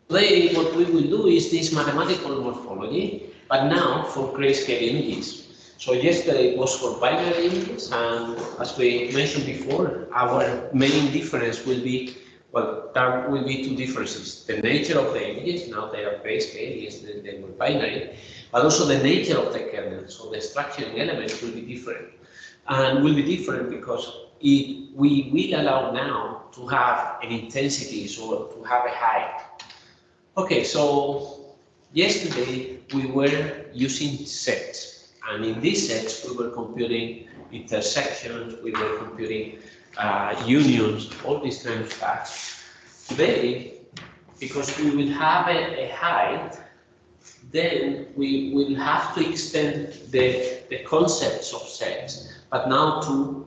Today, what we will do is this mathematical morphology, but now for grayscale images. So yesterday it was for binary images, and as we mentioned before, our main difference will be, well, there will be two differences. The nature of the images, now they are grayscale, yesterday they were binary, but also the nature of the kernel, so the structuring elements will be different. And will be different because we will allow now to have an intensity, so to have a height. Okay, so yesterday we were using sets, and in these sets we were computing intersections, we were computing unions, all this kind of stuff. Today, because we will have a height, then we will have to extend the concepts of sets, but now to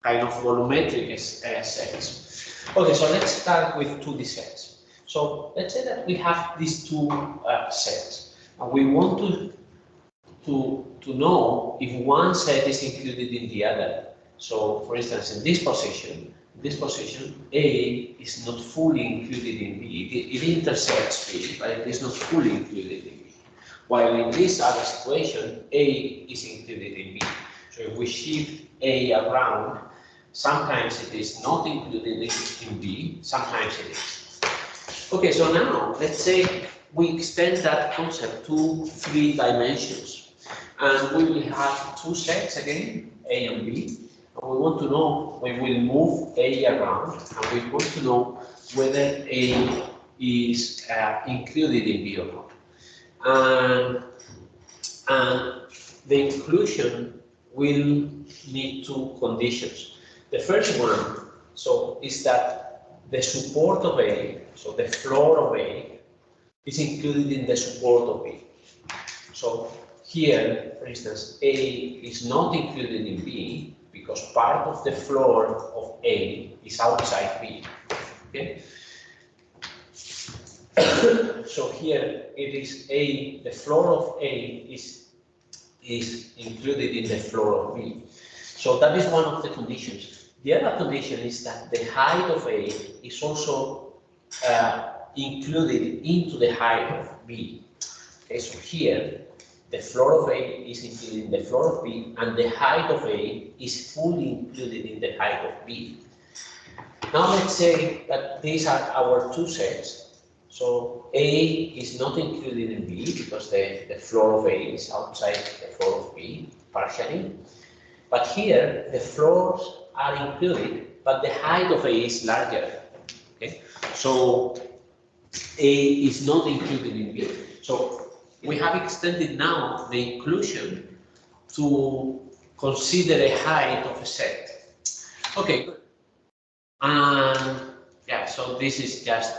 kind of volumetric sets. Okay, so let's start with 2D sets. So let's say that we have these two sets, and we want to know if one set is included in the other. So, for instance, in this position, A is not fully included in B. It intersects B, but it is not fully included in B. While in this other situation, A is included in B. So if we shift A around, sometimes it is not included in B, sometimes it is. Okay, so now let's say we extend that concept to 3 dimensions, and we will have 2 sets again, A and B, and we want to know, we will move A around, and we want to know whether A is included in B or not. And the inclusion will need 2 conditions. The first one, so, is that the support of A, so the floor of A, is included in the support of B. So here, for instance, A is not included in B because part of the floor of A is outside B. Okay? So here it is A, the floor of A is included in the floor of B. So that is one of the conditions. The other condition is that the height of A is also included into the height of B. Okay, so here, the floor of A is included in the floor of B, and the height of A is fully included in the height of B. Now let's say that these are our 2 sets. So A is not included in B because the floor of A is outside the floor of B, partially. But here, the floors are included, but the height of A is larger. Okay, so A is not included in B. So we have extended now the inclusion to consider a height of a set. Okay, good. And yeah, so this is just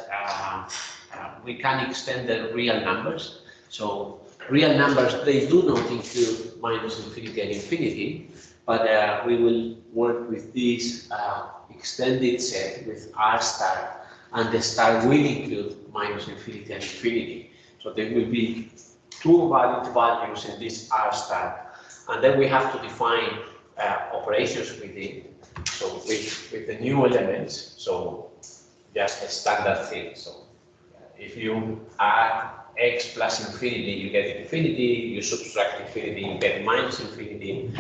we can extend the real numbers. So real numbers, they do not include minus infinity and infinity. But we will work with this extended set with R star, and the star will include minus infinity and infinity. So there will be 2 valid values in this R star, and then we have to define operations with it. So with the new elements, so just a standard thing. So if you add x plus infinity, you get infinity. You subtract infinity, you get minus infinity.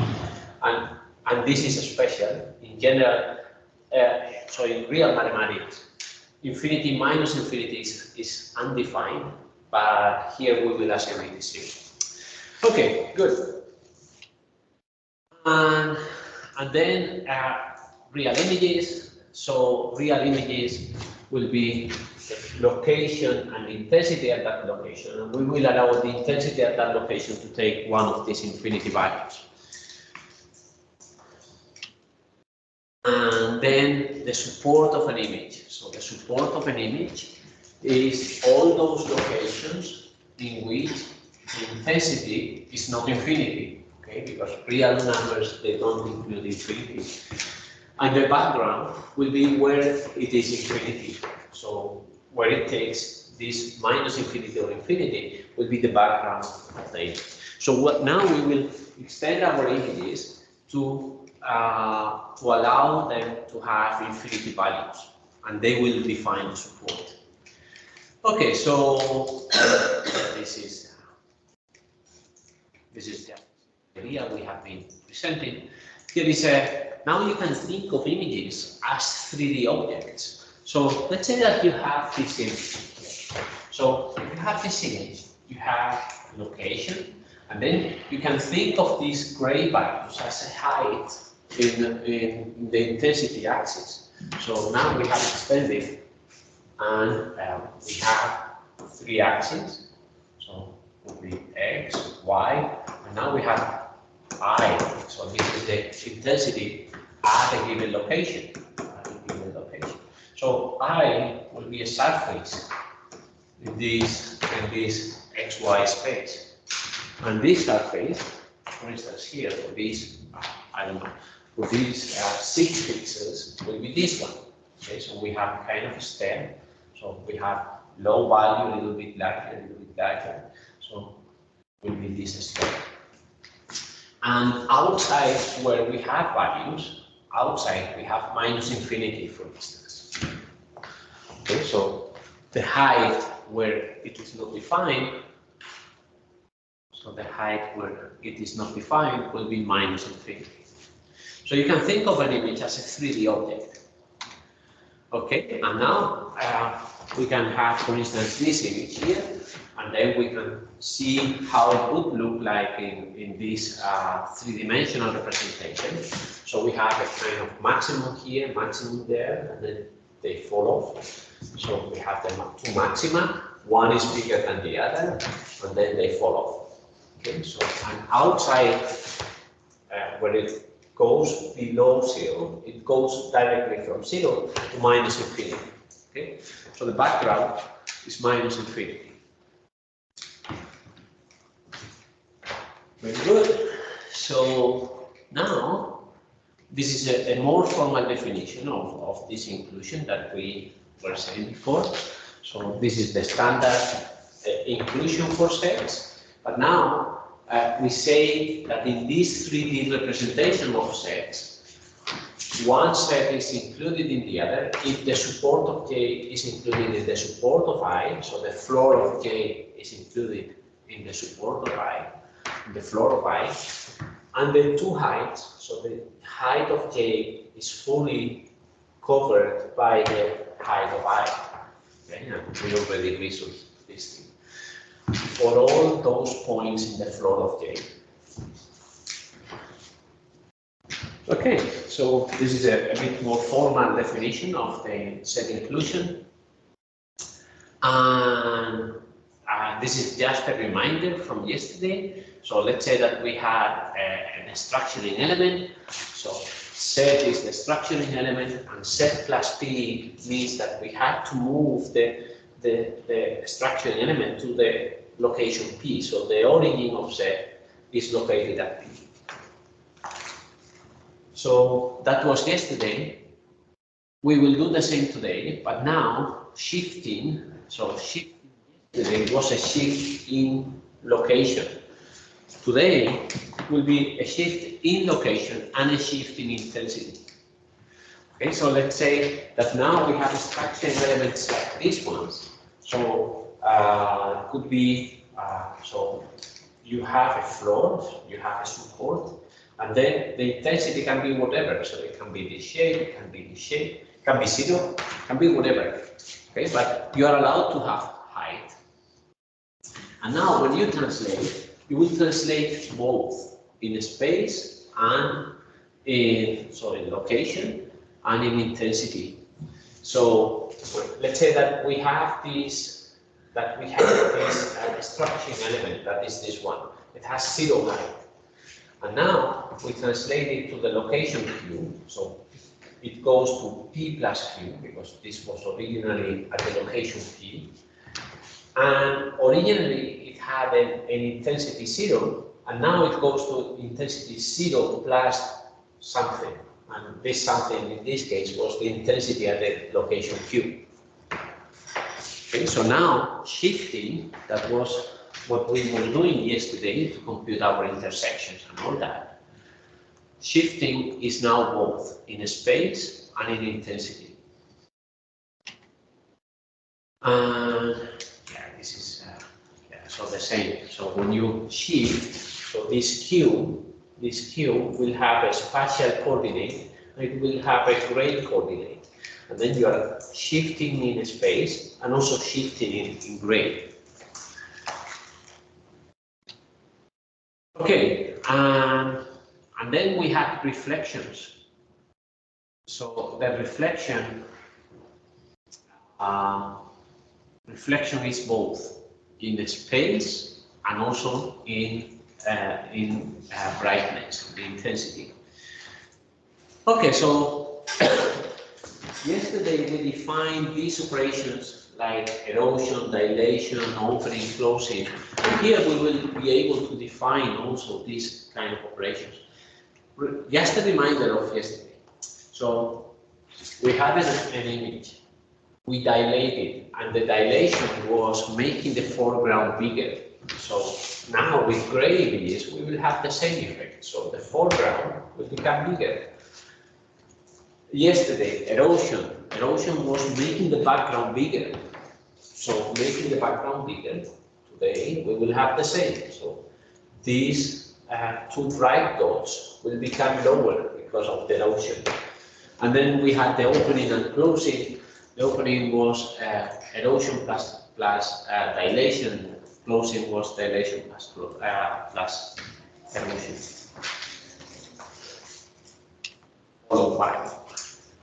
And this is special. In general, so in real mathematics, infinity minus infinity is undefined, but here we will assume it is zero. Okay, good. And then real images. So real images will be the location and intensity at that location, and we will allow the intensity at that location to take one of these infinity values. And then the support of an image. So the support of an image is all those locations in which the intensity is not infinity, okay? Because real numbers, they don't include infinity. And the background will be where it is infinity. So where it takes this minus infinity or infinity will be the background of the image. So what now we will extend our images to allow them to have infinity values, and they will define the support. Okay, so this is the idea we have been presenting. Here is now you can think of images as 3D objects. So let's say that you have this image. So if you have this image, you have location, and then you can think of these gray values as a height in the intensity axis. So now we have extended, and we have 3 axes. So it would be x, y, and now we have I. So this is the intensity at a given location. So I will be a surface in this xy space, and this surface, for instance, here for this, I don't know, for these 6 pixels will be this one. Okay, so we have kind of a stem. So we have low value, a little bit larger, a little bit larger. So will be this stem. And outside where we have values, outside we have minus infinity, for instance. Okay, so the height where it is not defined, so the height where it is not defined will be minus infinity. So you can think of an image as a 3D object. Okay, and now we can have, for instance, this image here, and then we can see how it would look like in this 3-dimensional representation. So we have a kind of maximum here, maximum there, and then they fall off. So we have the 2 maxima, one is bigger than the other, and then they fall off. Okay, so and outside where it goes below 0, it goes directly from 0 to minus infinity. Okay, so the background is minus infinity. Very good. So now this is a more formal definition of this inclusion that we were saying before. So this is the standard inclusion for sets, but now we say that in this 3D representation of sets, one set is included in the other if the support of J is included in the support of I, so the floor of J is included in the support of I, the floor of I, and the 2 heights, so the height of J is fully covered by the height of I. Okay, and we already resolved this thing. For all those points in the floor of J. Okay, so this is a bit more formal definition of the set inclusion. And this is just a reminder from yesterday. So let's say that we had a structuring element. So set is the structuring element, and set plus P means that we have to move the structuring element to the location P. So the origin of set is located at P. So that was yesterday. We will do the same today, but now shifting. So shifting yesterday was a shift in location. Today will be a shift in location and a shift in intensity. Okay, so let's say that now we have structuring elements like these ones. So could be so you have a floor, you have a support, and then the intensity can be whatever. So it can be this shape, it can be this shape, it can be 0, it can be whatever. Okay, but you are allowed to have height. And now when you translate, you will translate both in space and in location and in intensity. So let's say that we have this structuring element, that is this one. It has 0 height. And now we translate it to the location Q. So it goes to P plus Q, because this was originally at the location P. And originally it had an intensity 0, and now it goes to intensity 0 plus something. And this something in this case was the intensity at the location Q. Okay, so now shifting, that was what we were doing yesterday to compute our intersections and all that. Shifting is now both in space and in intensity. And so the same. So when you shift, so this cube will have a spatial coordinate, and it will have a grade coordinate. And then you are shifting in space and also shifting in grade. Okay, and then we have reflections. So the reflection is both in the space and also in brightness, the intensity. Okay, so yesterday we defined these operations like erosion, dilation, opening, closing. And here we will be able to define also these kind of operations. Just a reminder of yesterday. So we had an image, we dilated, and the dilation was making the foreground bigger. So now with gray images, we will have the same effect. So the foreground will become bigger. Yesterday, erosion was making the background bigger. So making the background bigger, today we will have the same. So these two bright dots will become lower because of the erosion. And then we had the opening and closing. The opening was erosion plus dilation. Closing was dilation plus erosion.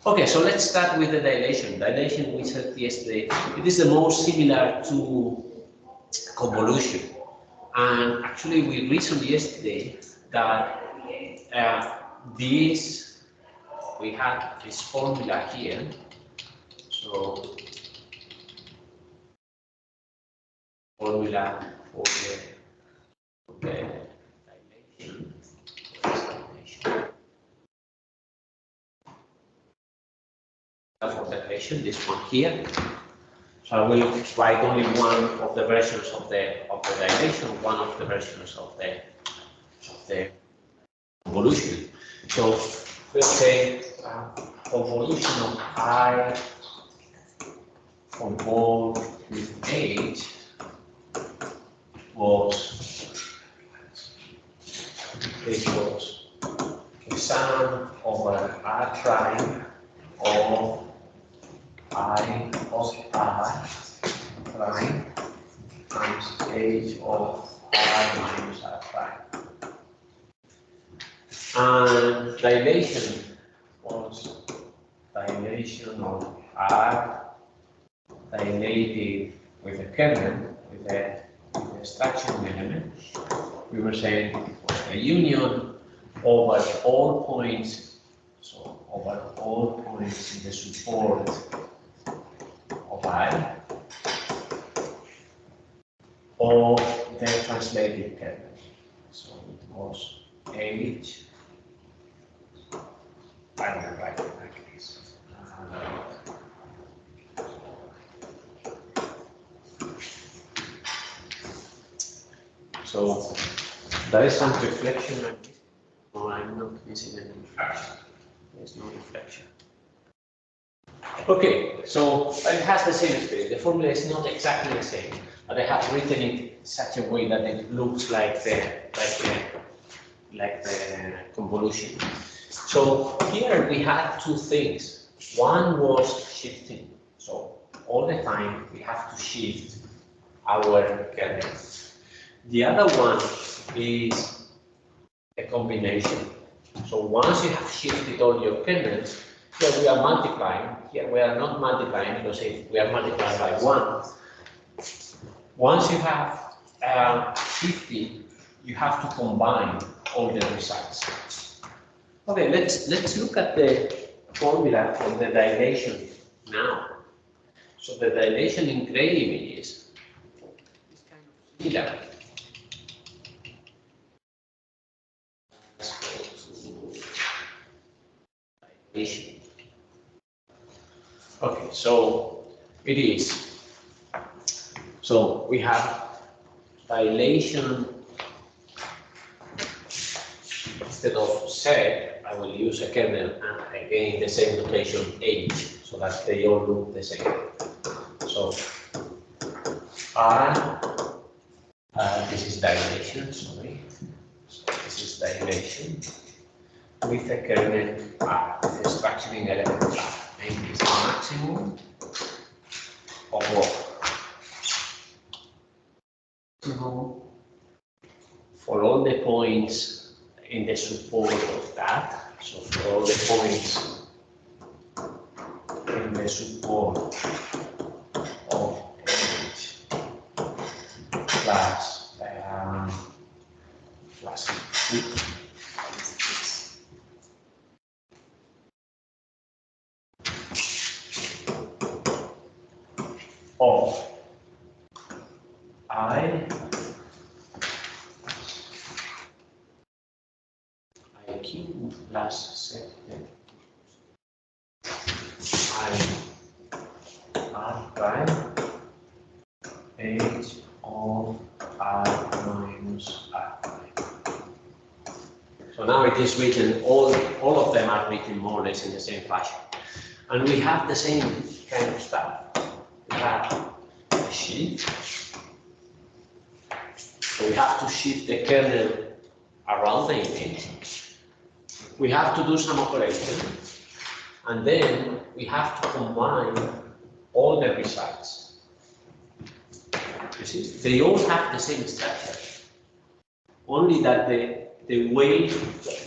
Okay, so let's start with the dilation. Dilation, we said yesterday, it is the most similar to convolution. And actually, we reasoned yesterday that we had this formula here. So, formula for the dilation. For dilation, this one here. So I will write only one of the versions of the dilation, one of the versions of the convolution. So let's say convolution of I from all with H was the sum over R prime of I of R prime times H of R minus R prime. And dilation was dilation of R dilated with a kernel, with a extraction element. We were saying it was the union over all points, so over all points in the support of I, or the translated kernel. So it was H, I will write it like this. So there is some reflection like this. No, I'm not missing any reflection. There's no reflection. Okay, so it has the same spirit. The formula is not exactly the same, but I have written it in such a way that it looks like the convolution. So here we had two things. One was shifting. So all the time we have to shift our kernel. The other one is a combination. So once you have shifted all your kernels, here we are multiplying. Here we are not multiplying because if we are multiplying by 1. Once you have shifted, you have to combine all the results. Okay, let's look at the formula for the dilation now. So the dilation in gray images is kind of similar. Okay, so it is. So we have dilation. Instead of Z, I will use a kernel and again the same notation H, so that they all look the same. So R This is derivation, sorry. So this is derivation with a kernel with a structuring element and this maximum of what? For all the points in the support of that, so for all the points in the support of H plus of IQ plus Z R prime H of R minus R prime. So now it is written, all of them are written more or less in the same fashion. And we have the same kind of stuff. We have a shift. So we have to shift the kernel around the image. We have to do some operation. And then we have to combine all the results. You see, they all have the same structure. Only that the way,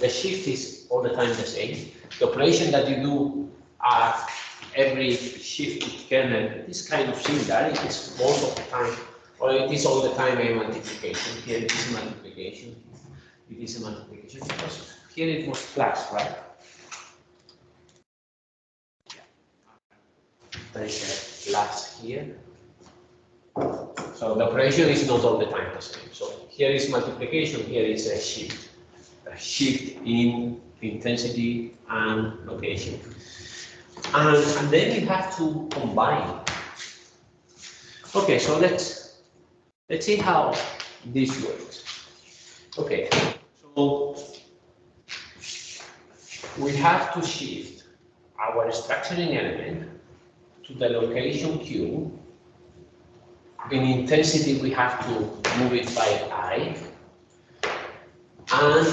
the shift is all the time the same. The operation that you do at every shifted kernel is kind of similar. It is most of the time, or it is all the time a multiplication. Here it is a multiplication. It is a multiplication because here it was plus, right? There is a plus here. So the operation is not all the time the same. So here is multiplication, here is a shift in intensity and location. And then we have to combine. Okay, so let's see how this works. Okay, so we have to shift our structuring element to the location Q. In intensity, we have to move it by I. And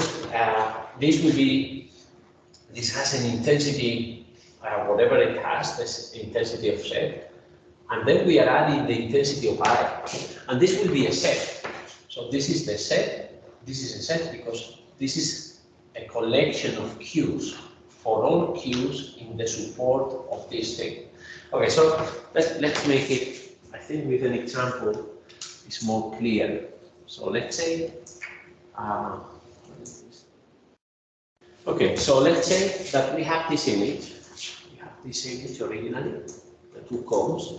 this has an intensity, whatever it has, this intensity of Z. And then we are adding the intensity of I. And this will be a set. So this is the set. This is a set because this is a collection of Qs for all Qs in the support of this thing. Okay, so let's make it, I think with an example, it's more clear. So let's say, okay, so let's say that we have this image. We have this image originally, the two cones,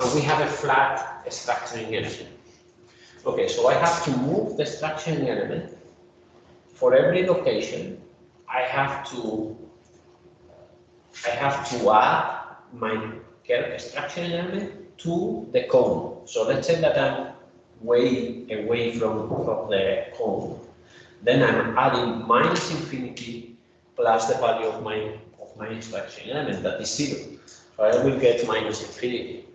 and we have a flat structuring element. Okay, so I have to move the structuring element. For every location, I have to add my structuring element to the cone. So let's say that I'm way away from the cone. Then I'm adding minus infinity plus the value of my structuring element, that is 0. So I will get minus infinity.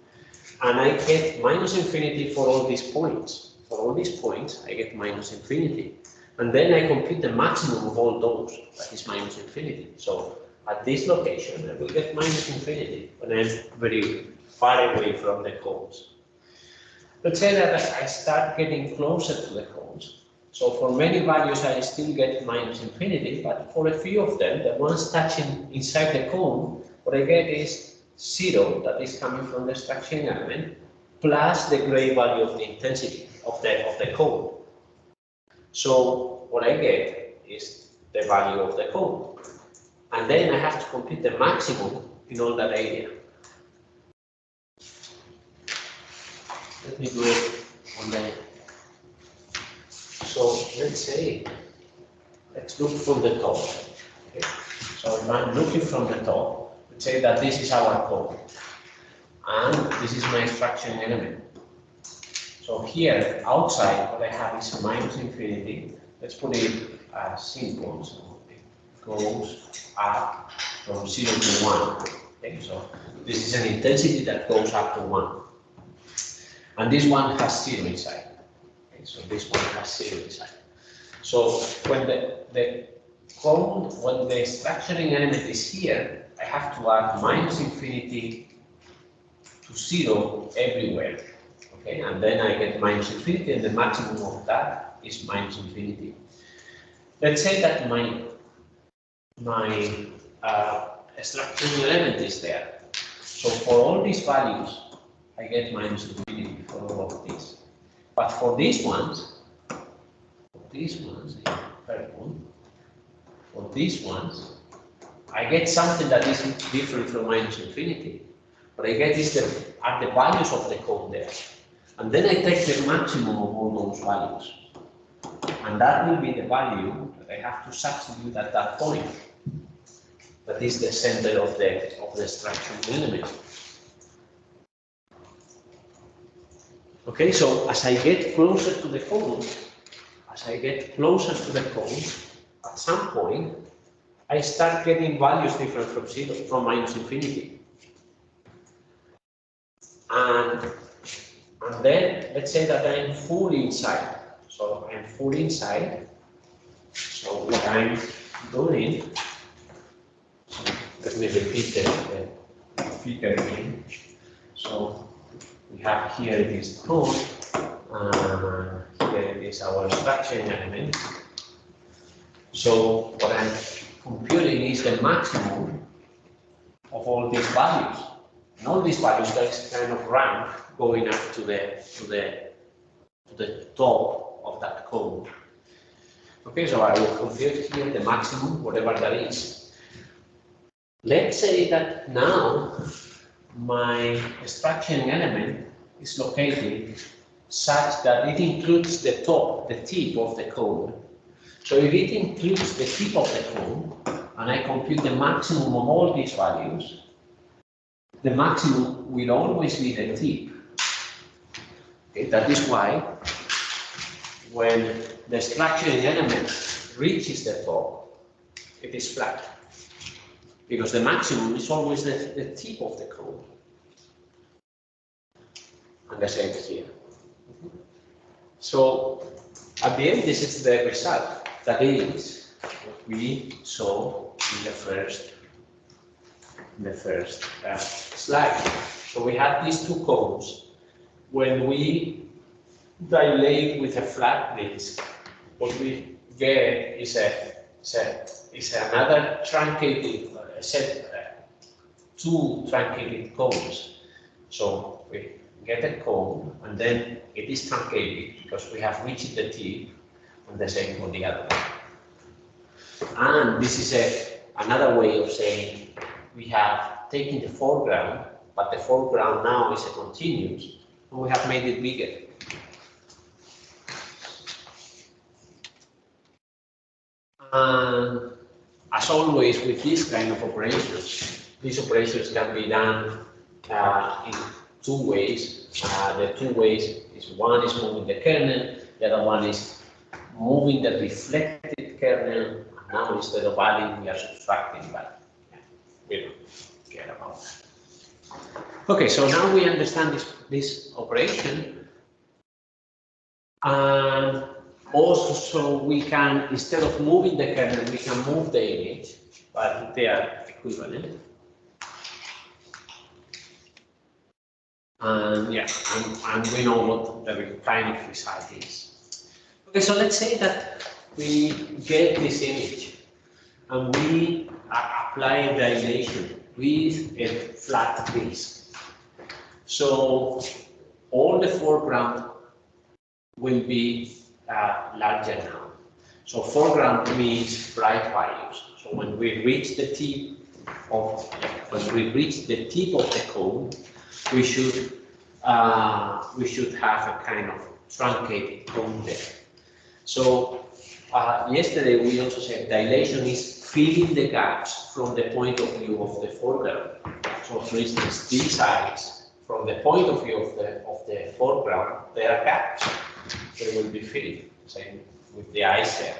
And I get minus infinity for all these points. For all these points, I get minus infinity. And then I compute the maximum of all those, that is minus infinity. So at this location, I will get minus infinity when I'm very far away from the cones. Let's say that I start getting closer to the cones. So for many values, I still get minus infinity, but for a few of them, the ones touching inside the cone, what I get is 0, that is coming from the structuring element, plus the gray value of the intensity of the cone. So what I get is the value of the cone. And then I have to compute the maximum in all that area. Let me do it on the. So let's look from the top. Okay. So if I'm looking from the top, let's say that this is our cone. And this is my structuring element. So here, outside, what I have is minus infinity. Let's put it simple. So it goes up from 0 to 1. Okay, so this is an intensity that goes up to 1. And this one has 0 inside. Okay. Okay, so this one has 0 inside. So when the cone, when the structuring element is here, I have to add minus infinity to 0 everywhere. Okay, and then I get minus infinity, and the maximum of that is minus infinity. Let's say that my structuring element is there. So for all these values, I get minus infinity for all of these. But for these ones, purple, for these ones, I get something that is different from minus infinity. What I get is are the values of the cone there. And then I take the maximum of all those values. And that will be the value that I have to substitute at that point. That is the center of the structural element. Okay, so as I get closer to the cone, at some point, I start getting values different from 0, from minus infinity. And then let's say that I'm fully inside. So I'm fully inside. So what I'm doing, let me repeat the figure again. So we have here this cone, here is our structuring element. So what I'm computing is the maximum of all these values. And all these values that's kind of rank going up to the top of that cone. Okay, so I will compute here the maximum, whatever that is. Let's say that now my structuring element is located such that it includes the top, the tip of the cone. So if it includes the tip of the cone, and I compute the maximum of all these values, the maximum will always be the tip. Okay, that is why when the structuring element reaches the top, it is flat. Because the maximum is always the tip of the cone. And the same here. So at the end, this is the result. That is what we saw in the first slide. So we had these two cones. When we dilate with a flat disk, what we get is another truncated two truncated cones. So we get a cone, and then it is truncated because we have reached the tip, and the same for the other one. And this is another way of saying we have taken the foreground, but the foreground now is a continuous, and we have made it bigger. And as always with these kind of operations, these operations can be done in two ways. The two ways is one is moving the kernel, the other one is moving the reflected kernel. And now instead of adding, we are subtracting, but we don't care about that. Okay, so now we understand this operation. And also, so we can, instead of moving the kernel, we can move the image, but they are equivalent. And yeah, and we know what the kind of result is. Okay, so let's say that we get this image and we apply a dilation with a flat disk. So all the foreground will be larger now. So foreground means bright values. So when we reach the tip of the cone, we should have a kind of truncated cone there. So yesterday we also said dilation is filling the gaps from the point of view of the foreground. So for instance, these eyes, from the point of view of the foreground, there are gaps. They will be filled. Same with the eyes there.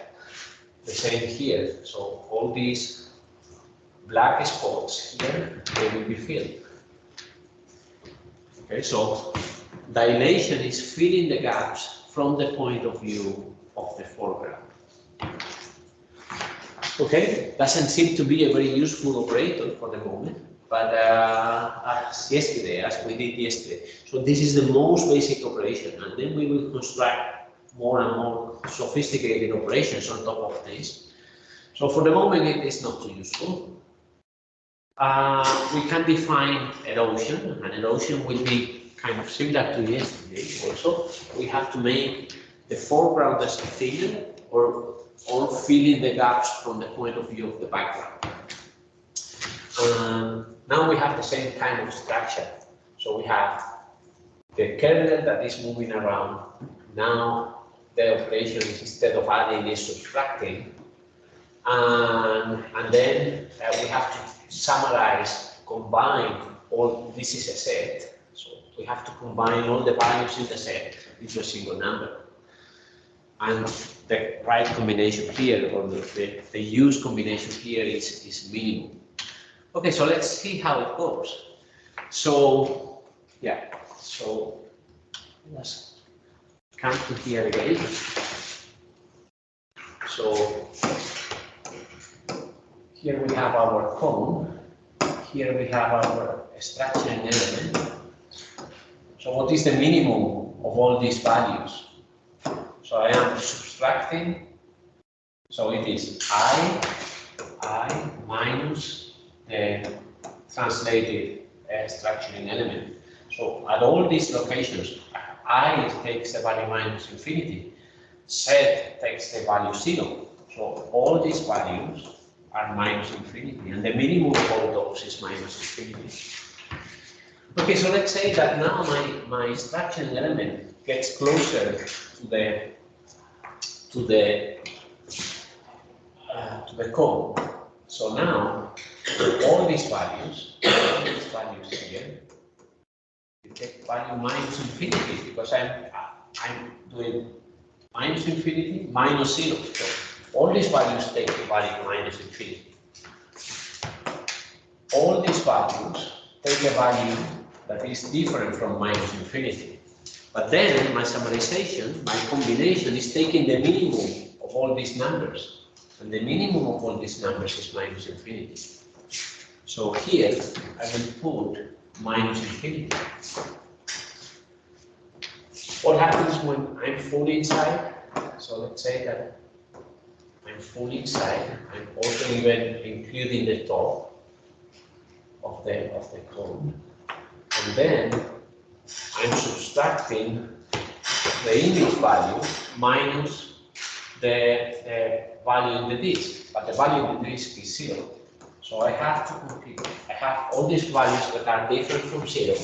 The same here. So all these black spots here, they will be filled. Okay, so dilation is filling the gaps from the point of view of the foreground. Okay, doesn't seem to be a very useful operator for the moment, but as we did yesterday. So this is the most basic operation, and then we will construct more and more sophisticated operations on top of this. So for the moment, it is not too useful. We can define erosion, and erosion will be kind of similar to yesterday also. We have to make the foreground as thinner or fill in the gaps from the point of view of the background. Now we have the same kind of structure. So we have the kernel that is moving around. Now the operation is, instead of adding, is subtracting. And then we have to summarize, combine all, this is a set. So we have to combine all the values in the set into a single number. And the right combination here, or the used combination here is minimum. Okay, so let's see how it goes. So, yeah, so let's come to here again. So here we have our cone. Here we have our structuring element. So what is the minimum of all these values? So I am subtracting. So it is I minus the translated structuring element. So at all these locations, I takes the value minus infinity. Z takes the value 0. So all these values are minus infinity, and the minimum of all those is minus infinity. Okay, so let's say that now my structuring element gets closer to the cone. So now all these values here, you take value minus infinity, because I'm doing minus infinity minus 0. So all these values take the value minus infinity. All these values take a value that is different from minus infinity. But then my summarization, my combination is taking the minimum of all these numbers. And the minimum of all these numbers is minus infinity. So here I will put minus infinity. What happens when I'm full inside? So let's say that I'm full inside. I'm also even including the top of the cone. And then I'm subtracting the image value minus the value in the disk. But the value in the disk is 0. So I have to compute. I have all these values that are different from 0.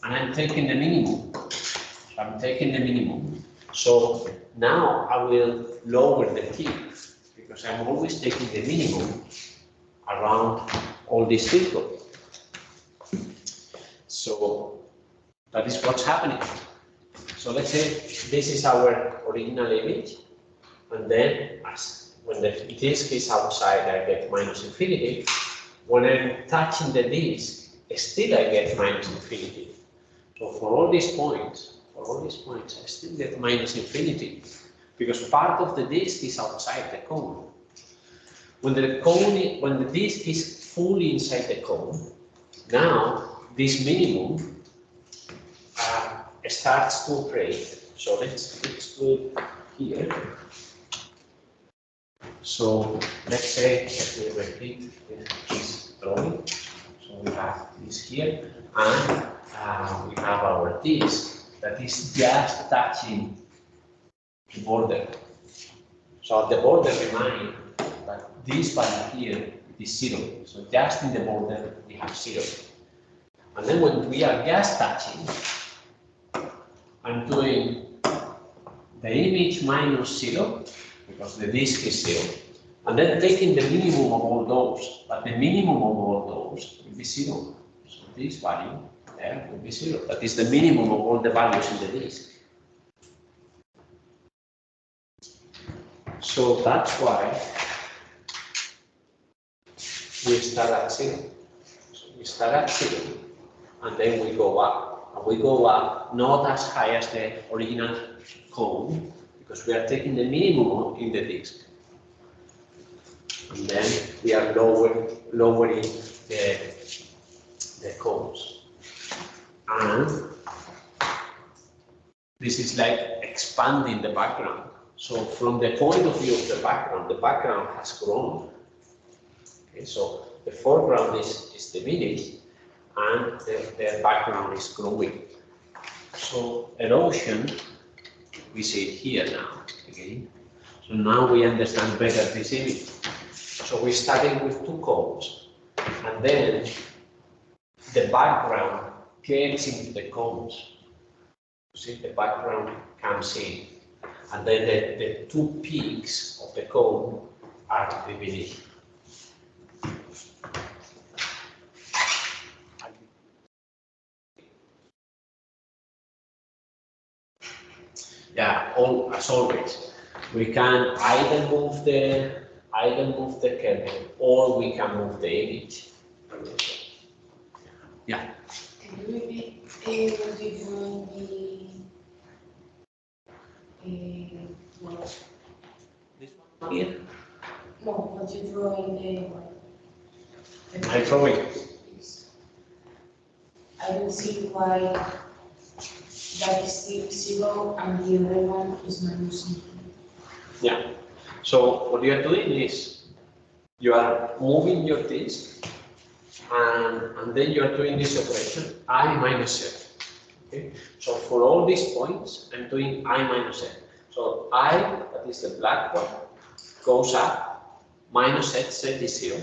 And I'm taking the minimum. So I'm taking the minimum. So now I will lower the peak, because I'm always taking the minimum around all these circles. So that is what's happening. So let's say this is our original image, and then when the disk is outside, I get minus infinity. When I'm touching the disk, still I get minus infinity. So for all these points, I still get minus infinity, because part of the disk is outside the cone. When the disk is fully inside the cone, now this minimum starts to operate. So let's do it here. So let's say that we repeat this drawing. So we have this here, and we have our disk that is just touching the border. So the border reminds that this value here is 0. So just in the border we have 0. And then when we are just touching, I'm doing the image minus 0, because the disk is 0, and then taking the minimum of all those. But the minimum of all those will be 0. So this value there will be 0. That is the minimum of all the values in the disk. So that's why we start at 0. So we start at 0, and then we go up and we go up, not as high as the original cone, because we are taking the minimum in the disk. And then we are lowering the cones. And this is like expanding the background. So from the point of view of the background has grown. Okay, so the foreground is diminished and the background is growing. So erosion, we see it here now again. So now we understand better this image. So we started with two cones, and then the background gets into the cones. See, the background comes in, and then the two peaks of the cone are diminished. Yeah, as always, we can either move the kernel or we can move the image. Yeah. Can you repeat what you do in the This one here? no, what you draw in the I draw it. I don't see why that is still 0 and the other one is minus infinity. Yeah. So what you are doing is you are moving your disk and then you are doing this operation I minus z. Okay? So for all these points, I'm doing I minus z. So I, that is the black one, goes up, minus z, z is 0.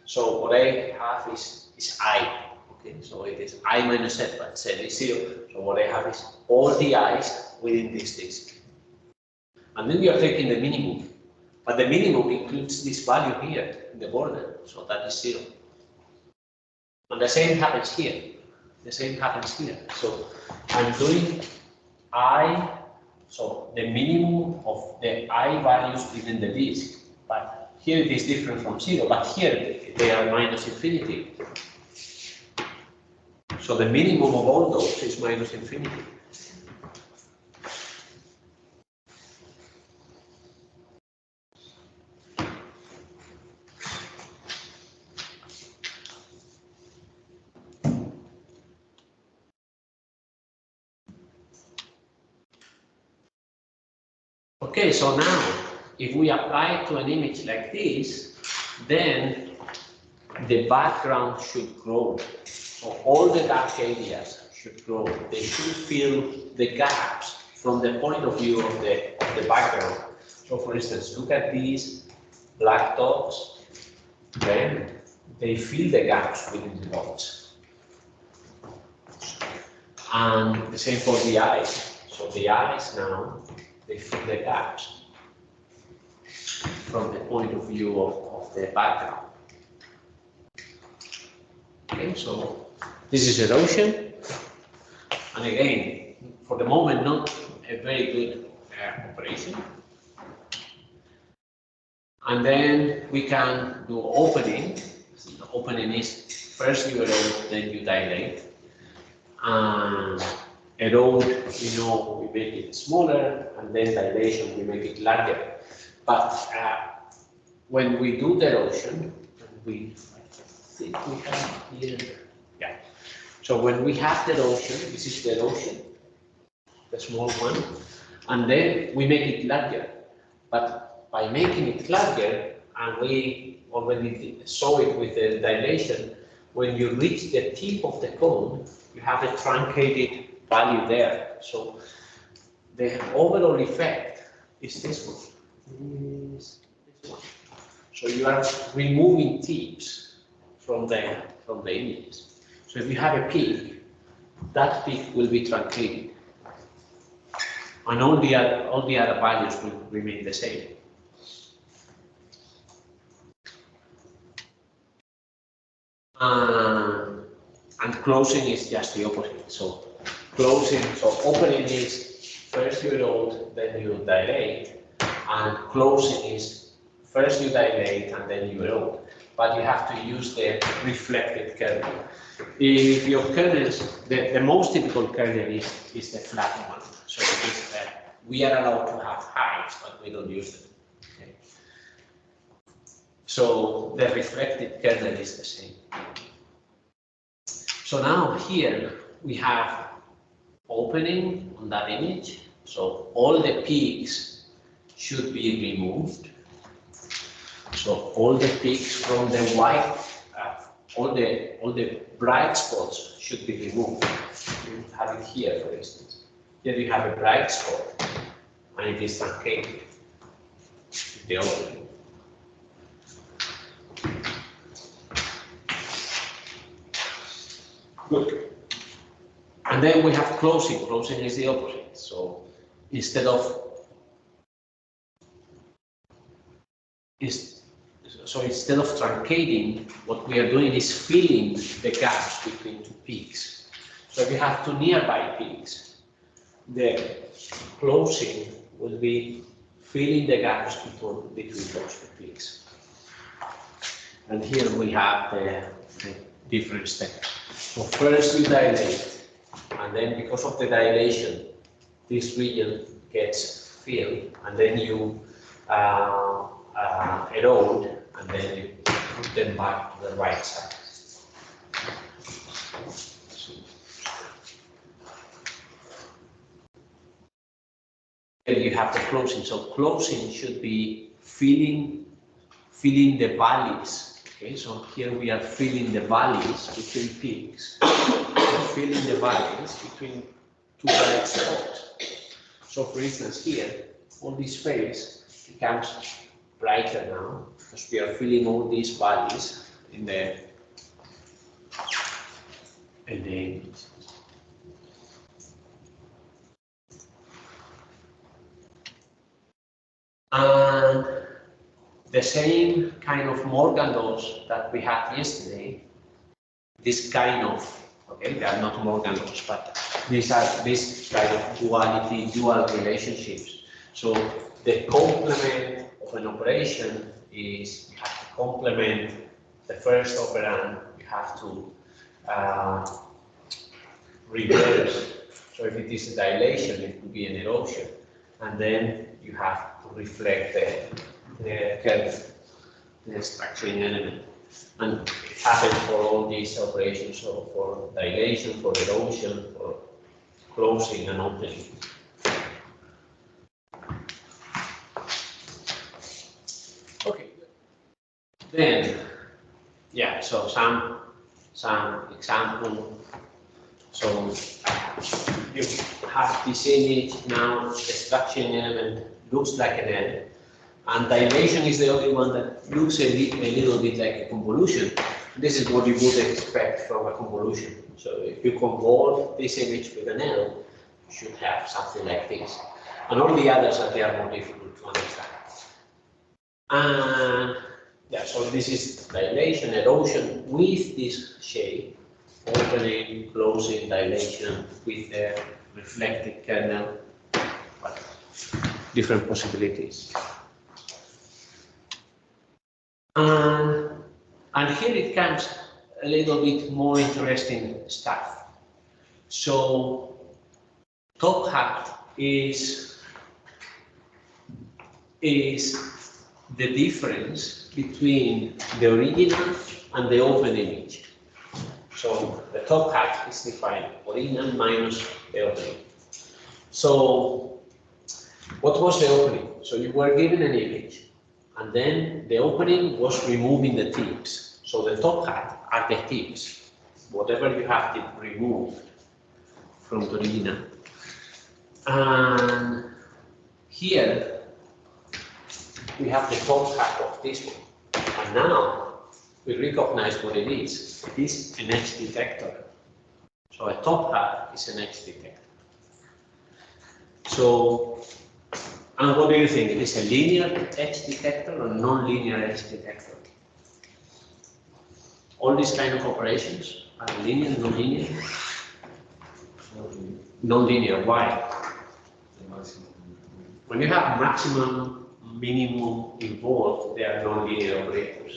So what I have is I. Okay, so it is I minus z, but z is 0. So what I have is all the i's within this disk. And then we are taking the minimum. But the minimum includes this value here in the border, so that is 0. And the same happens here. The same happens here. So I'm doing I, so the minimum of the I values within the disk. But here it is different from 0, but here they are minus infinity. So the minimum of all those is minus infinity. Okay, so now, if we apply it to an image like this, then the background should grow. So all the dark areas should grow. They should fill the gaps from the point of view of the background. So for instance, look at these black dots, then they fill the gaps within the dots. And the same for the eyes. So the eyes now, they fill the gaps from the point of view of the background. Okay, so this is erosion, and again, for the moment, not a very good operation. And then we can do opening. The opening is first you erode, then you dilate. And erode, we make it smaller, and then dilation, we make it larger. But when we do the erosion, I think we have here, yeah. So when we have the erosion, this is the erosion, the small one, and then we make it larger. But by making it larger, and we already saw it with the dilation, when you reach the tip of the cone, you have a truncated value there. So the overall effect is this one. So you are removing tips from the images. So if you have a peak, that peak will be truncated, and all the other values will remain the same. And closing is just the opposite. So opening is first you erode, then you dilate, and closing is first you dilate and then you erode. but you have to use the reflected kernel. If your kernels, the most typical kernel is the flat one. So we are allowed to have heights, but we don't use them. Okay. So the reflected kernel is the same. So now here we have opening on that image. So all the peaks should be removed. So all the peaks from the white, all the bright spots should be removed. You have it here, for instance. Here you have a bright spot, and it is truncated. The opening. Good. And then we have closing. Closing is the opposite. So instead of truncating, what we are doing is filling the gaps between two peaks. So if you have two nearby peaks, the closing will be filling the gaps between those two peaks. And here we have the different steps. So first you dilate, and then because of the dilation, this region gets filled, and then you erode, and then you put them back to the right side. Here you have the closing. So closing should be filling the valleys. Okay, so here we are filling the valleys between peaks. We're filling the valleys between two bright spots. So for instance here, all this space becomes brighter now because we are filling all these valleys in the image. And the same kind of Morgan laws that we had yesterday, this kind of, okay, they are not Morgan laws, but these are this kind of duality, dual relationships. So the complement of an operation is you have to complement the first operand, you have to reverse. So if it is a dilation, it could be an erosion, and then you have to reflect the curve, the structuring element. And it happens for all these operations, so for dilation, for erosion, for closing and opening. Okay. Then, yeah, so some example. So you have this image now, the structuring element looks like an L, and dilation is the only one that looks a little bit like a convolution. This is what you would expect from a convolution. So if you convolve this image with an L, you should have something like this. And all the others they are more difficult to understand. And yeah, so this is dilation, erosion with this shape, opening, closing, dilation with the reflected kernel, different possibilities. And here it comes a little bit more interesting stuff. So top hat is the difference between the original and the open image. So the top hat is defined original minus the opening. So what was the opening? So you were given an image, and then the opening was removing the tips. So the top hat are the tips, whatever you have to remove from the original. And here we have the top hat of this one. And now we recognize what it is. It is an edge detector. So a top hat is an edge detector. So, and what do you think? It is a linear edge detector or non-linear edge detector? All these kind of operations are linear, non-linear? Non-linear, why? When you have maximum, minimum involved, they are non-linear operators.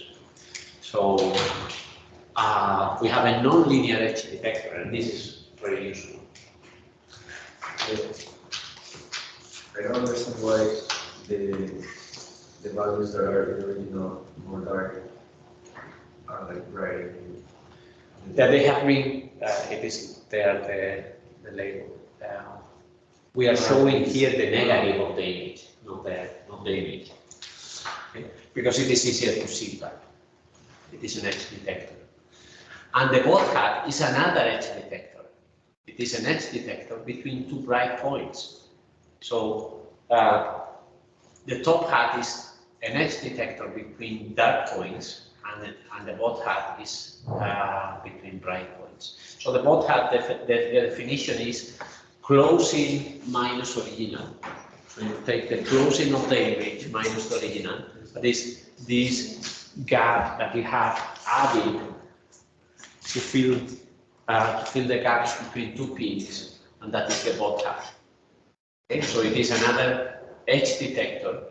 So So we have a non-linear edge detector, and this is very useful. I don't understand why the values that are in the original more dark are like bright. Yeah, they have been, it is there, the label. We are showing here the negative of the image, not the image. Okay? Because it is easier to see that. It is an edge detector. And the bot hat is another edge detector. It is an edge detector between two bright points. So the top hat is an edge detector between dark points, and the bot hat is between bright points. So the bot hat, the definition is closing minus original. So you take the closing of the image minus the original. That is this gap that we have added to fill the gaps between two peaks, and that is the bot hat. Okay, so it is another edge detector,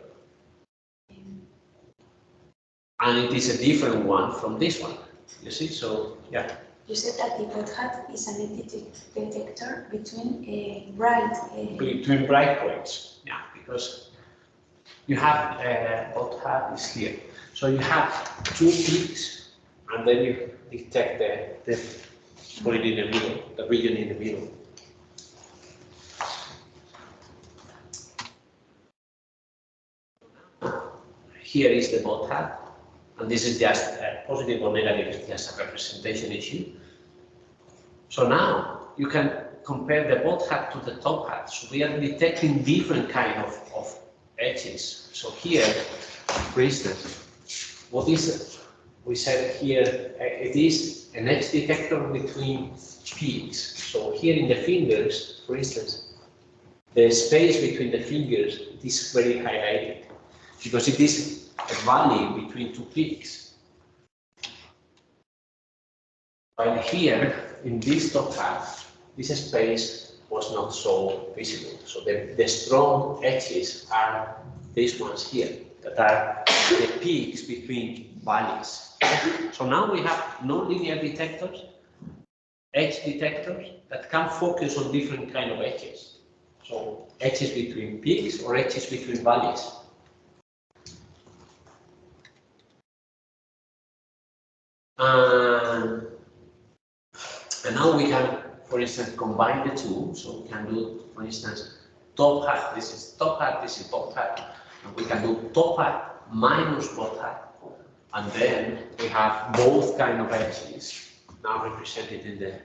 and it is a different one from this one. You see, so yeah. You said that the bot hat is an edge detector between Between bright points, yeah, because you have bot hat is here. So you have two peaks, and then you detect the put it in the middle, the region in the middle. Here is the bot hat, and this is just positive or negative, it's just a representation issue. So now you can compare the bot hat to the top hat. So we are detecting different kind of edges. So here, for instance, what is it? We said here it is an edge detector between peaks. So here in the fingers, for instance, the space between the fingers is very highlighted because it is a valley between two peaks. While here in this top hat, this space was not so visible. So the strong edges are these ones here that are the peaks between valleys. So now we have non-linear detectors, edge detectors that can focus on different kind of edges. So edges between peaks or edges between valleys. And now we can, for instance, combine the two. So we can do, for instance, top hat. This is top hat. This is bot hat. And we can do top hat minus bot hat. And then we have both kind of edges now represented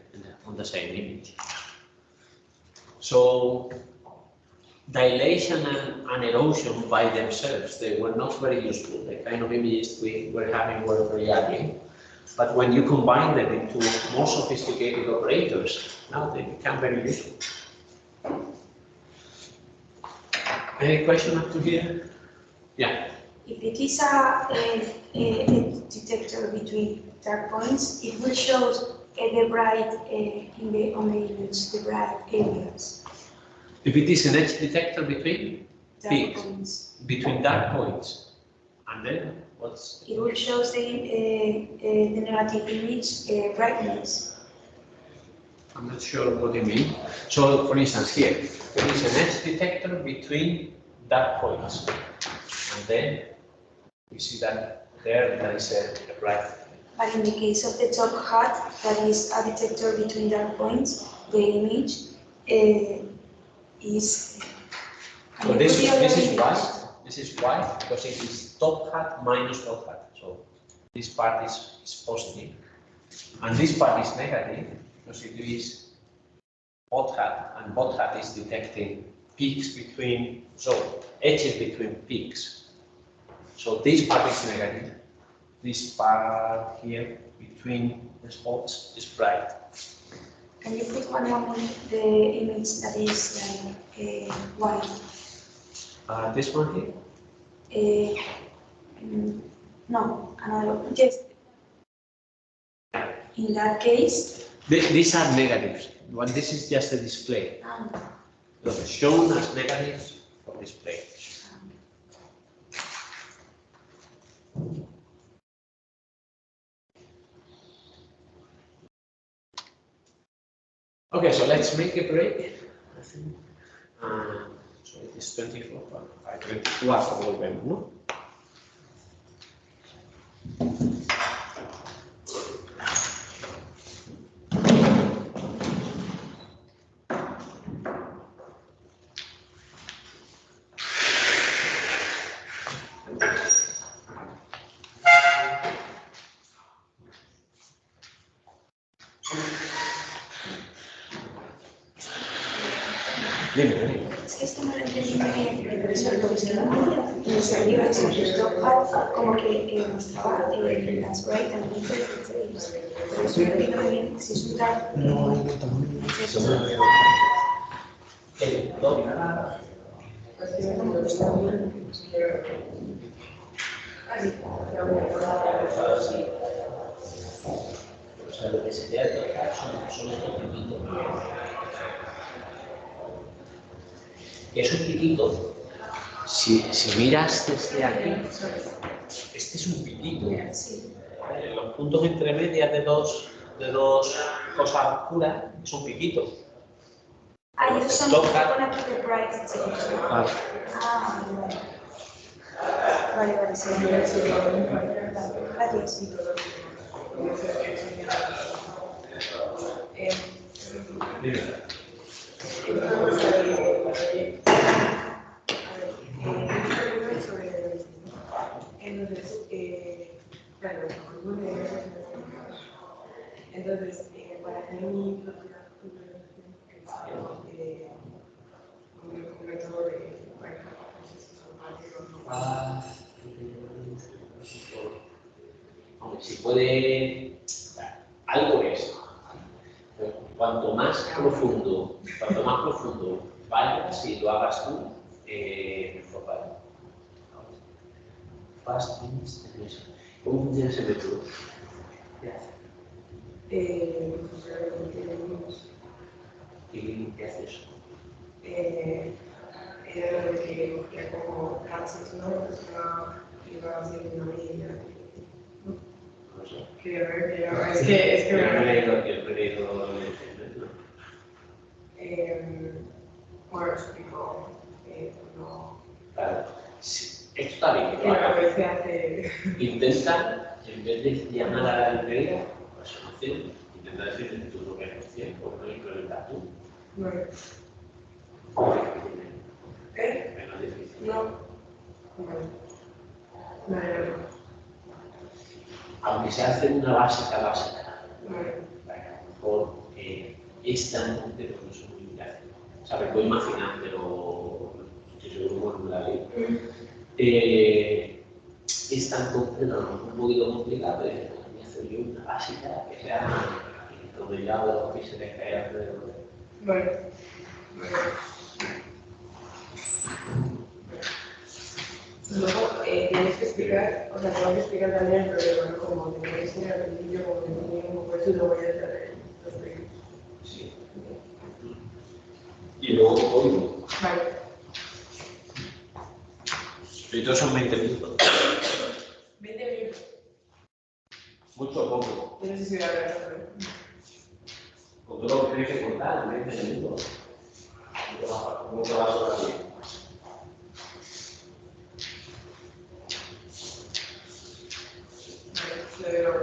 on the same image. So dilation and erosion by themselves, they were not very useful. The kind of images we were having were very ugly. But when you combine them into more sophisticated operators, now they become very useful. Any question up to here? Yeah. If it is a detector between dark points, it will show the bright on the image, the bright areas. If it is an edge detector between peaks, between dark points, and then what's? It will show the negative image brightness. I'm not sure what you mean. So, for instance, here, there is an edge detector between dark points, and then we see that there is a bright. But in the case of the top hat, that is a detector between dark points, the image is. So this is white. This is white because it is top hat minus bot hat. So this part is positive, and this part is negative because it is bot hat, and bot hat is detecting peaks between, so edges between peaks. So this part is negative. This part here between the spots is bright. Can you put one more the image that is like white? This one here? No, another one. Just in that case. These are negatives. But this is just a display. So shown as negatives for display. Okay, so let's make a break. I think. So it is 24, but I 22 hasta volvemos, ¿no? Dime. Es que esto no lo entendí muy bien, pero eso lo que me salió es que como que mostraba las bright and limited details. Pero eso no entiendo muy bien si es un dark. No, Eso O sea, lo que se te ha tocado son estos piquitos. Es un piquito. Si miras desde aquí, este es un piquito. Los puntos entre medias de dos cosas oscuras son piquitos. Ah, y esos son los que ponen aquí de bright details, ¿no? Vale. Ah, vale. Vale, sí. Gracias. Entonces, para hacer un método de Hombre, si puede, algo es. Cuanto más profundo vayas y lo hagas tú, mejor vaya. ¿Cómo funciona ese método? ¿Qué hace? ¿Qué hace eso? Era lo que cogía como casos, ¿no? Pues iba haciendo una línea. No sé. Quiero ver, es que Yo no he leído el método. Bueno, explico, no. Claro, sí, esto está bien. Que a veces hace. Intenta, en vez de llamar a la librería, la solución, intenta decirle tu propia solución, o no implementar tú. Bueno. Menos difícil. No. Vale. Aunque se hace una básica. Vale. A lo mejor esta no, pero no es muy gráfico. O sea, me puedo imaginar, pero estoy seguro que no la ley. Es tan completo, un poquito complicado, pero voy a hacer yo una básica que sea donde ya los píxeles que hay alrededor. Bueno. Luego tienes que explicar, o sea, tengo que explicar también el problema, ¿no? Como tenéis que ir al principio, como definir un poco eso y luego ya hacer los proyectos. Sí. Y luego código. Vale. Y todos son 20 minutos. 20 minutos. Mucho o poco. Yo no sé si voy a hablar sobre. Con todo lo que tienes que contar en 20 minutos. ¿Cómo te vas a hablar así? Vale, lo veo.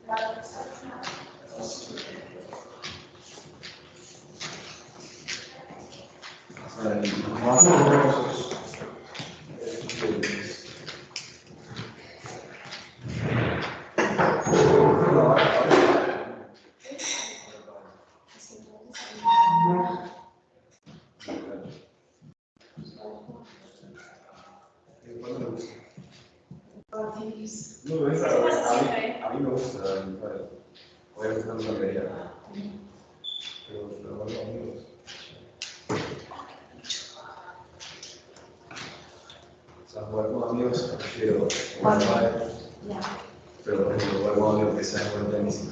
Más famosos. No, a mí me gusta, obviamente no me cambiaría, pero bueno, amigos. O sea, jugar con amigos prefiero jugar, pero por ejemplo, jugar con amigos que sean buen tenis y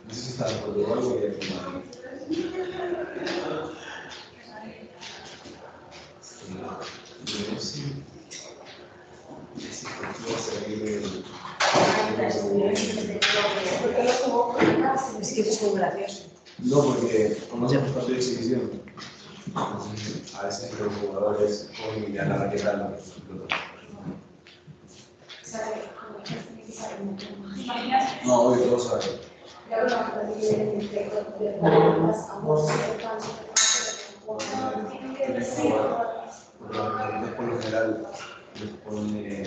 no sé si está por algo y al final. Es que eso es muy gracioso. No, porque como hacemos parte de exhibición, a veces los jugadores con ya la raqueta no no, hoy todos saben. Por lo general les pone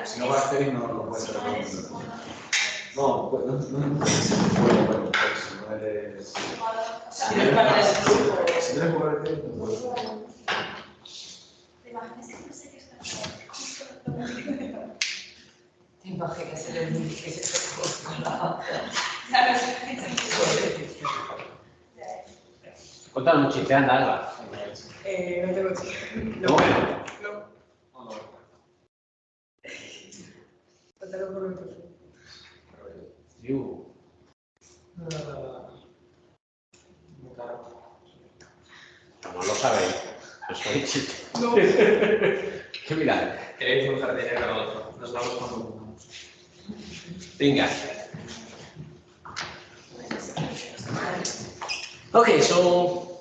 si no va a hacer no puede ser no, pues no si no eres si eres jugador de tenis no puedes. Te imaginas en el mundo que se Cuéntanos un chiste, anda, Alba. no tengo chiste. No. Cuéntalo por mi perfil. You. No lo sabéis. Eso es chiste. No. ¿Qué mirad? Queréis un jardinero, nos vamos con Venga. Okay, so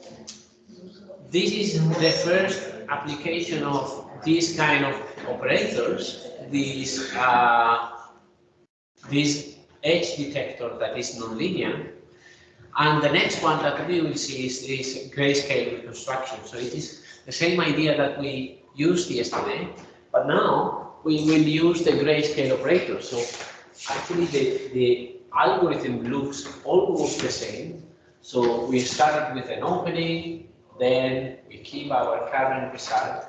this is the first application of this kind of operators, this edge detector that is nonlinear. And the next one that we will see is grayscale reconstruction. So it is the same idea that we used yesterday, but now we will use the grayscale operator. So actually the algorithm looks almost the same. So we start with an opening, then we keep our current result,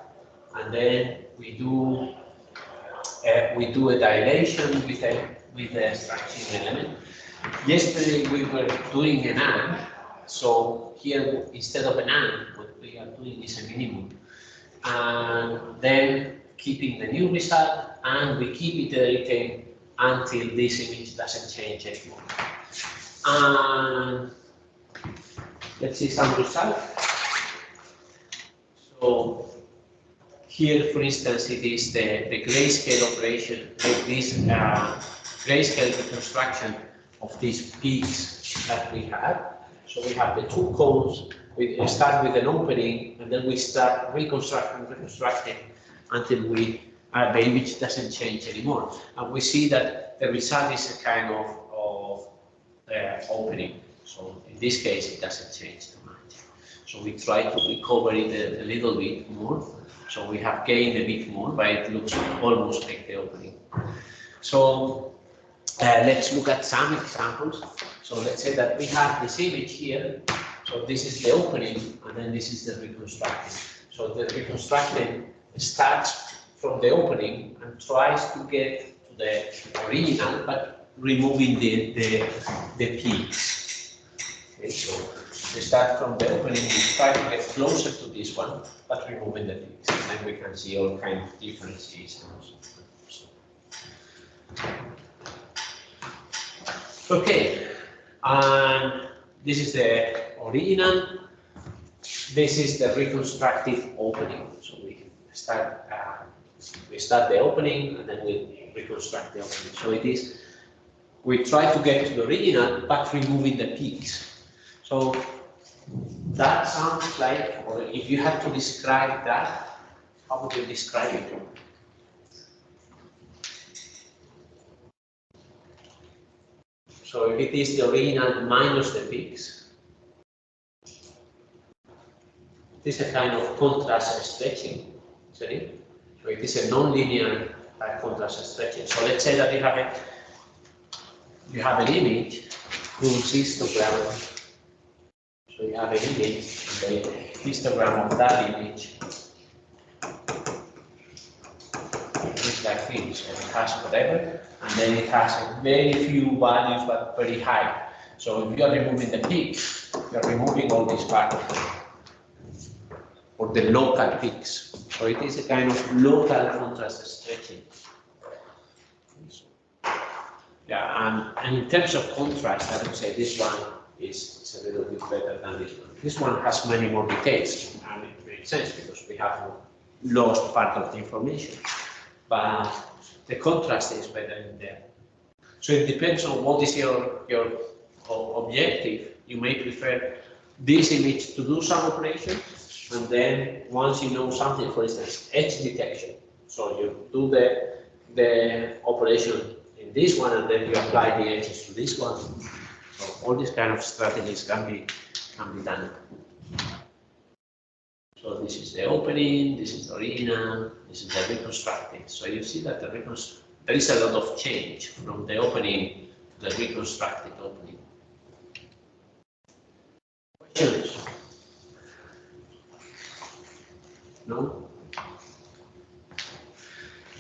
and then we do a dilation with a stretching element. Yesterday we were doing an AND, so here instead of an AND, what we are doing is a minimum. And then keeping the new result, and we keep iterating until this image doesn't change anymore. And let's see some results. So here, for instance, it is the grayscale operation, like this grayscale reconstruction of these peaks that we have. So we have the two cones, we start with an opening, and then we start reconstructing until we the image doesn't change anymore. And we see that the result is a kind of opening. So in this case, it doesn't change too much. So we try to recover it a little bit more. So we have gained a bit more, but it looks almost like the opening. So let's look at some examples. So let's say that we have this image here. So this is the opening, and then this is the reconstructing. So the reconstructing starts from the opening and tries to get to the original, but removing the peaks. Okay, so we start from the opening, we try to get closer to this one, but removing the peaks. And then we can see all kinds of differences. Okay, and this is the original. This is the reconstructive opening. So we start the opening and then we reconstruct the opening. So it is, we try to get to the original, but removing the peaks. So that sounds like, or if you had to describe that, how would you describe it? So if it is the original minus the peaks, it is a kind of contrast stretching, isn't it? So it is a non-linear contrast stretching. So let's say that you have an image whose histogram. So you have an image, and the histogram of that image is like this. So it has whatever, and then it has a very few values but very high. So if you are removing the peaks, you are removing all these values, or the local peaks. So it is a kind of local contrast stretching. Yeah, and in terms of contrast, I would say this one is a little bit better than this one. This one has many more details, and it makes sense because we have lost part of the information. But the contrast is better in there. So it depends on what is your objective. You may prefer this image to do some operation, and then once you know something, for instance, edge detection. So you do the operation in this one, and then you apply the edges to this one. So all these kind of strategies can be done. So this is the opening, this is the original, this is the reconstructing. So you see that there is a lot of change from the opening to the reconstructed opening. Questions? No?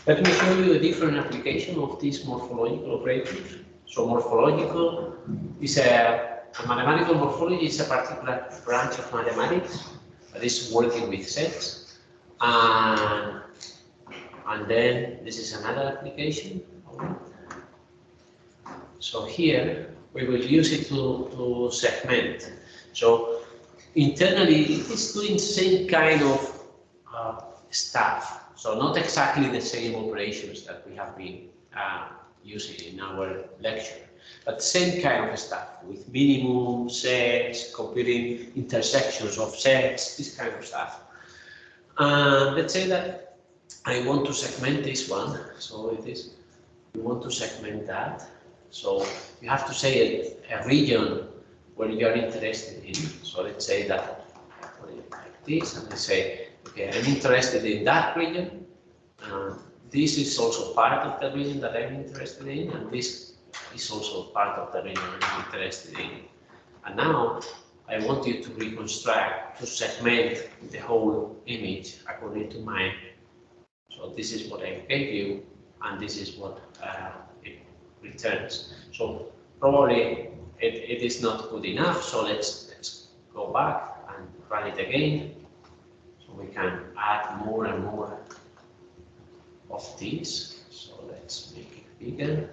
Let me show you a different application of these morphological operators. So morphological is a mathematical morphology is a particular branch of mathematics that is working with sets. And then this is another application. So here we will use it to segment. So internally it is doing same kind of stuff. So not exactly the same operations that we have been using in our lecture, but same kind of stuff with minimum, sets, computing intersections of sets, this kind of stuff. Let's say that I want to segment this one. So it is, we want to segment that. So you have to say a region where you are interested in. So let's say that like this, and I say, okay, I'm interested in that region. This is also part of the region that I'm interested in, and this is also part of the region I'm interested in. And now I want you to reconstruct, to segment the whole image according to mine. So this is what I gave you, and this is what it returns. So probably it is not good enough. So let's go back and run it again. So we can add more and more of these. So let's make it bigger.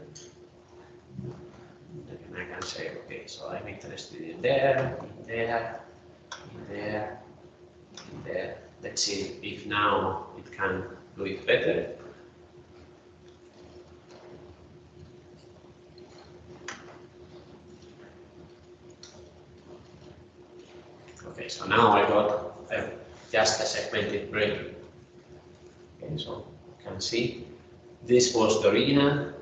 And I can say, okay, so I'm interested in there, in there, in there, in there. Let's see if now it can do it better. Okay, so now I got just a segmented brain. Okay, so can see, this was the original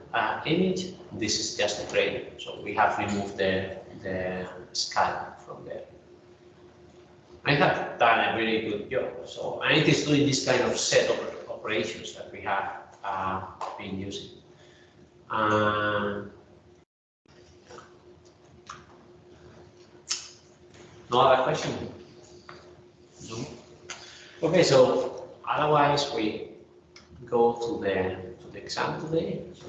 image. This is just the frame. So we have removed the skull from there. I have done a very good job. So, and it is doing this kind of set of operations that we have been using. No other question? No? Okay, so otherwise we go to the exam today. So